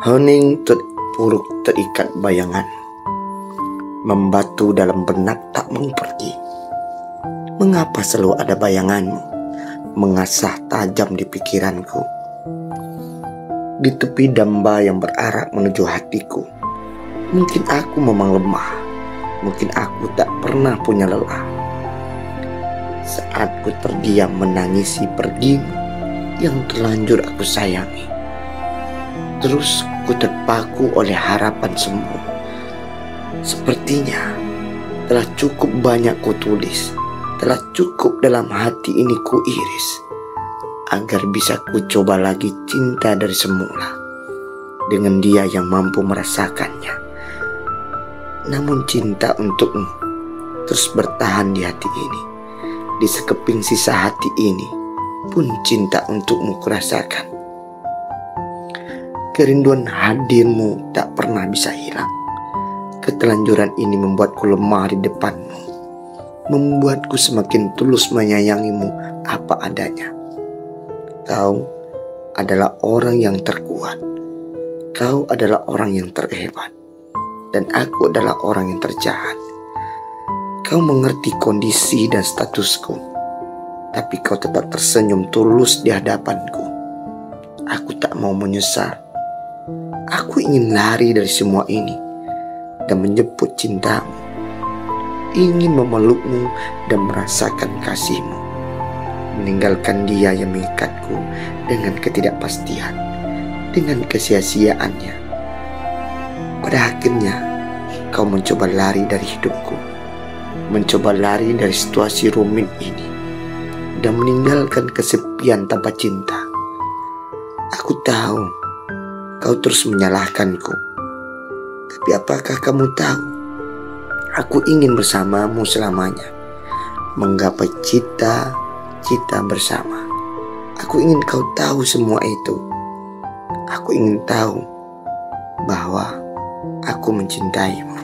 Hening terpuruk terikat bayangan, membatu dalam benak tak mau pergi. Mengapa selalu ada bayanganmu mengasah tajam di pikiranku? Di tepi damba yang berarak menuju hatiku, mungkin aku memang lemah, mungkin aku tak pernah punya lelah. Saat ku terdiam menangisi pergimu yang terlanjur aku sayangi, terus ku terpaku oleh harapan semu. Sepertinya telah cukup banyak ku tulis, telah cukup dalam hati ini ku iris, agar bisa ku coba lagi cinta dari semula dengan dia yang mampu merasakannya. Namun cinta untukmu terus bertahan di hati ini. Di sekeping sisa hati ini pun cinta untukmu kurasakan. Kerinduan hadirmu tak pernah bisa hilang. Ketelanjuran ini membuatku lemah di depanmu, membuatku semakin tulus menyayangimu apa adanya. Kau adalah orang yang terkuat, kau adalah orang yang terhebat, dan aku adalah orang yang terjahat. Kau mengerti kondisi dan statusku, tapi kau tetap tersenyum tulus di hadapanku. Aku tak mau menyesal. Aku ingin lari dari semua ini dan menjemput cintamu, ingin memelukmu dan merasakan kasihmu, meninggalkan dia yang mengikatku dengan ketidakpastian, dengan kesia-siaannya. Pada akhirnya kau mencoba lari dari hidupku, mencoba lari dari situasi rumit ini, dan meninggalkan kesepian tanpa cinta. Aku tahu kau terus menyalahkanku, tapi apakah kamu tahu, aku ingin bersamamu selamanya, menggapai cita-cita bersama. Aku ingin kau tahu semua itu. Aku ingin tahu bahwa aku mencintaimu.